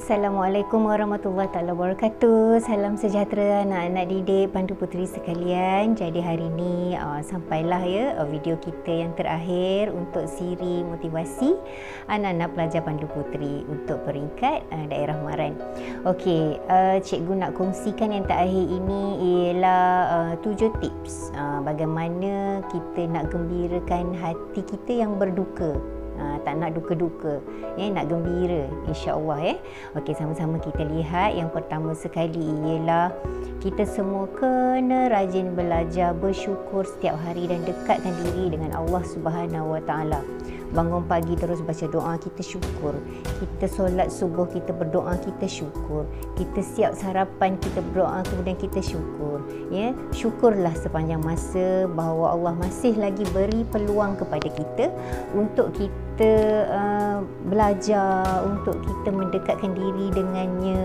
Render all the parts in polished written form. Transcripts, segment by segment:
Assalamualaikum warahmatullahi taala wabarakatuh. Salam sejahtera anak-anak didik Pandu Puteri sekalian. Jadi hari ini sampailah video kita yang terakhir untuk siri motivasi anak-anak pelajar Pandu Puteri untuk peringkat daerah Maran. Okey, cikgu nak kongsikan yang terakhir ini ialah 7 tips bagaimana kita nak gembirakan hati kita yang berduka. Tak nak duka-duka, nak gembira, insya-Allah. Okey, sama-sama kita lihat. Yang pertama sekali ialah kita semua kena rajin belajar bersyukur setiap hari dan dekatkan diri dengan Allah Subhanahu Wa Taala. Bangun pagi terus baca doa, kita syukur. Kita solat subuh, kita berdoa, kita syukur. Kita siap sarapan, kita berdoa, kemudian kita syukur. Syukurlah sepanjang masa bahawa Allah masih lagi beri peluang kepada kita untuk kita belajar, untuk kita mendekatkan diri dengannya.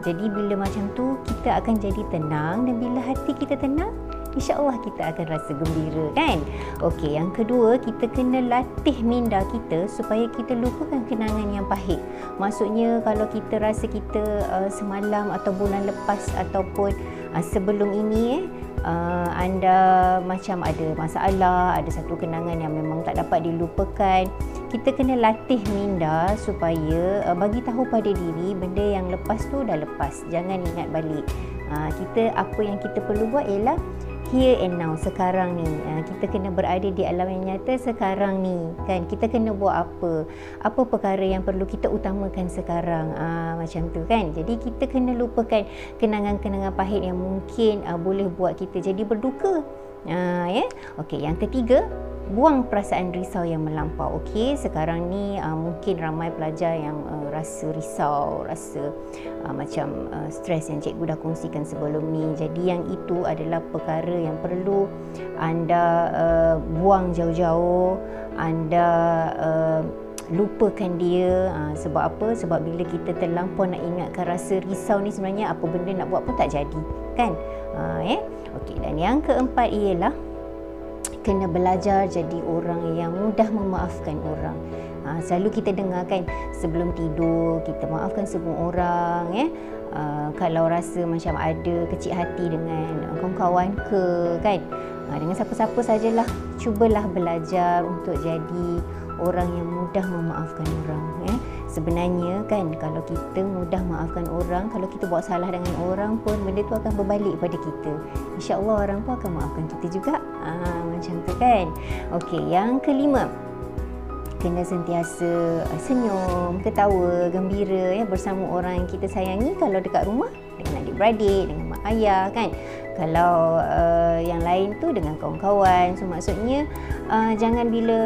Jadi bila macam tu kita akan jadi tenang, dan bila hati kita tenang, InsyaAllah kita akan rasa gembira, kan? Okey, yang kedua, kita kena latih minda kita supaya kita lupakan kenangan yang pahit. Maksudnya kalau kita rasa kita semalam atau bulan lepas ataupun sebelum ini anda macam ada masalah, ada satu kenangan yang memang tak dapat dilupakan, kita kena latih minda supaya bagi tahu pada diri benda yang lepas tu dah lepas, jangan ingat balik. Apa yang kita perlu buat ialah here and now, sekarang ni. Kita kena berada di alam yang nyata sekarang ni, kan? Kita kena buat apa perkara yang perlu kita utamakan sekarang, macam tu, kan? Jadi kita kena lupakan kenangan-kenangan pahit yang mungkin boleh buat kita jadi berduka. Okey, yang ketiga, buang perasaan risau yang melampau. Okey, sekarang ni mungkin ramai pelajar yang rasa risau, rasa macam stres yang cikgu dah kongsikan sebelum ni. Jadi yang itu adalah perkara yang perlu anda buang jauh-jauh, anda lupakan dia. Sebab apa? Sebab bila kita terlampau nak ingatkan rasa risau ni, sebenarnya apa benda nak buat pun tak jadi, kan? Okey, dan yang keempat ialah kena belajar jadi orang yang mudah memaafkan orang. Selalu kita dengar, kan, sebelum tidur kita maafkan semua orang. Kalau rasa macam ada kecil hati dengan kawan-kawan ke, kan, dengan siapa-siapa sajalah, cubalah belajar untuk jadi orang yang mudah memaafkan orang. Sebenarnya, kan, kalau kita mudah maafkan orang, kalau kita buat salah dengan orang pun, benda tu akan berbalik pada kita. InsyaAllah orang pun akan maafkan kita juga. Macam tu, kan? Okey, yang kelima, kena sentiasa senyum, ketawa, gembira bersama orang yang kita sayangi. Kalau dekat rumah, dengan adik-beradik, dengan mak ayah, kan? Kalau yang lain tu dengan kawan-kawan. So maksudnya jangan bila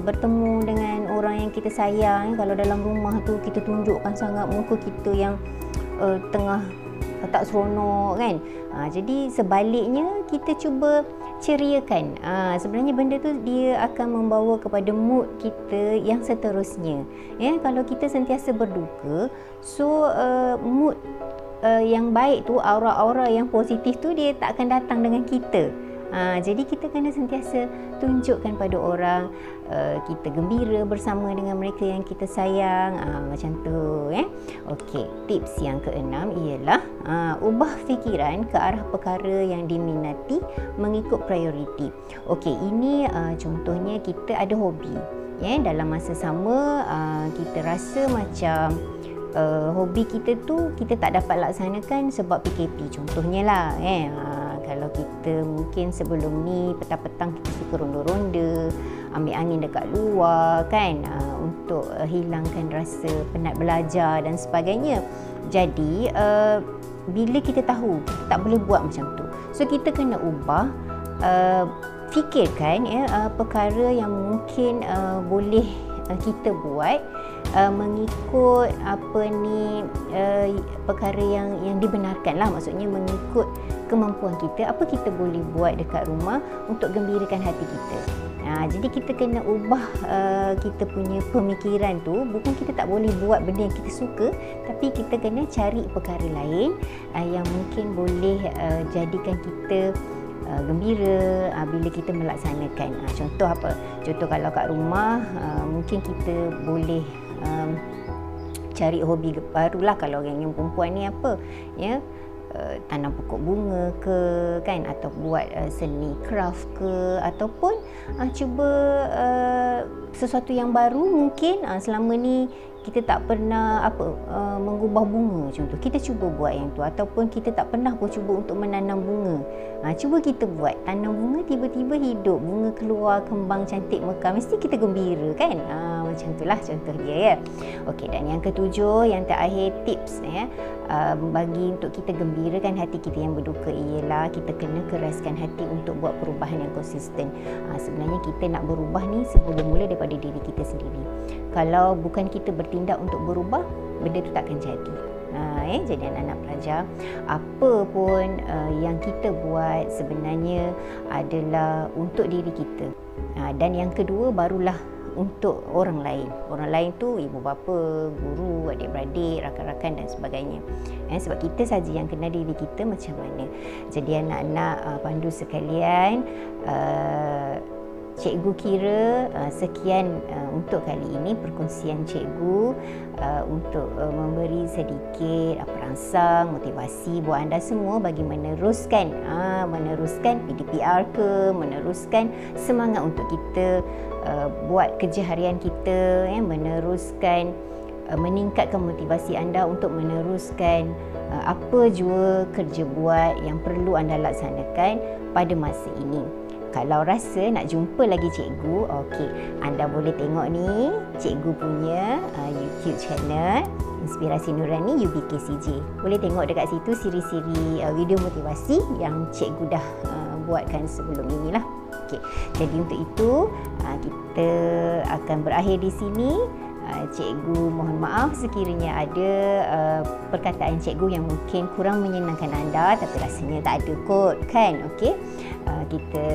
bertemu dengan orang yang kita sayang, kalau dalam rumah tu kita tunjukkan sangat muka kita yang tengah tak seronok, kan? Jadi sebaliknya kita cuba ceriakan. Sebenarnya benda tu dia akan membawa kepada mood kita yang seterusnya. Kalau kita sentiasa berduka, so mood yang baik tu, aura-aura yang positif tu, dia tak akan datang dengan kita. Jadi kita kena sentiasa tunjukkan pada orang kita gembira bersama dengan mereka yang kita sayang, macam tu. Okey, tips yang keenam ialah ubah fikiran ke arah perkara yang diminati mengikut prioriti. Okey, ini contohnya kita ada hobi. Dalam masa sama kita rasa macam hobi kita tu kita tak dapat laksanakan sebab PKP, contohnya lah. Kalau kita mungkin sebelum ni petang-petang kita suka ronda-ronda, ambil angin dekat luar, kan, untuk hilangkan rasa penat belajar dan sebagainya. Jadi bila kita tahu kita tak boleh buat macam tu, so kita kena ubah, fikirkan perkara yang mungkin boleh kita buat mengikut perkara yang dibenarkan lah. Maksudnya mengikut kemampuan kita, apa kita boleh buat dekat rumah untuk gembirakan hati kita. Jadi kita kena ubah kita punya pemikiran tu. Bukan kita tak boleh buat benda yang kita suka, tapi kita kena cari perkara lain yang mungkin boleh jadikan kita gembira bila kita melaksanakan. Contoh apa? Contoh kalau kat rumah mungkin kita boleh cari hobi barulah. Kalau yang perempuan ni apa, ya, tanam pokok bunga ke, kan, atau buat seni craft ke, ataupun cuba sesuatu yang baru. Mungkin selama ni kita tak pernah mengubah bunga, contoh kita cuba buat yang tu, ataupun kita tak pernah pun cuba untuk menanam bunga. Cuba kita buat tanam bunga, tiba-tiba hidup, bunga keluar, kembang cantik mekar, mesti kita gembira, kan? Macam itulah contoh dia, ya. Okey, dan yang ketujuh, yang terakhir, tips ya, bagi untuk kita gembirakan hati kita yang berduka ialah kita kena keraskan hati untuk buat perubahan yang konsisten. Sebenarnya kita nak berubah ni semula-mula daripada diri kita sendiri. Kalau bukan kita bertindak untuk berubah, benda tu tak akan jadi. Jadi anak-anak pelajar, apa pun yang kita buat sebenarnya adalah untuk diri kita. Dan yang kedua barulah untuk orang lain. Orang lain tu ibu bapa, guru, adik-beradik, rakan-rakan dan sebagainya. Sebab kita saja yang kenal diri kita macam mana. Jadi anak-anak pandu sekalian, cikgu kira sekian untuk kali ini perkongsian cikgu untuk memberi sedikit perangsang, motivasi buat anda semua bagi meneruskan PDPR ke, meneruskan semangat untuk kita buat kerja harian kita, meneruskan meningkatkan motivasi anda untuk meneruskan apa jua kerja buat yang perlu anda laksanakan pada masa ini. Kalau rasa nak jumpa lagi cikgu, okey, anda boleh tengok ni cikgu punya YouTube channel Inspirasi Nurani UBKCJ. Boleh tengok dekat situ siri-siri video motivasi yang cikgu dah buatkan sebelum inilah. Okey, jadi untuk itu kita akan berakhir di sini. Cikgu mohon maaf sekiranya ada perkataan cikgu yang mungkin kurang menyenangkan anda, tapi rasanya tak ada kot, kan? Okey, kita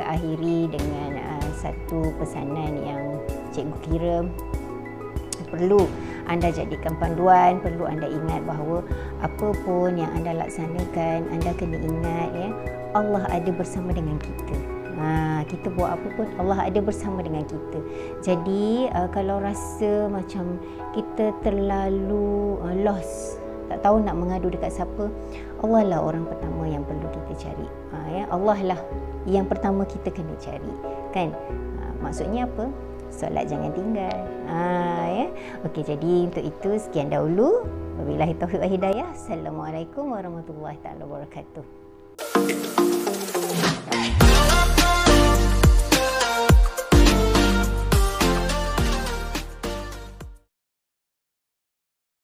akhiri dengan satu pesanan yang cikgu kira perlu anda jadikan panduan, perlu anda ingat bahawa apa pun yang anda laksanakan, anda kena ingat, ya, Allah ada bersama dengan kita. Kita buat apa pun Allah ada bersama dengan kita. Jadi kalau rasa macam kita terlalu lost, tak tahu nak mengadu dekat siapa, Allah lah orang pertama yang perlu kita cari. Allah lah yang pertama kita kena cari, kan? Maksudnya apa? Solat jangan tinggal. Okey, jadi untuk itu sekian dahulu. Wabillahi taufiq wal hidayah. Assalamualaikum warahmatullahi taala wabarakatuh.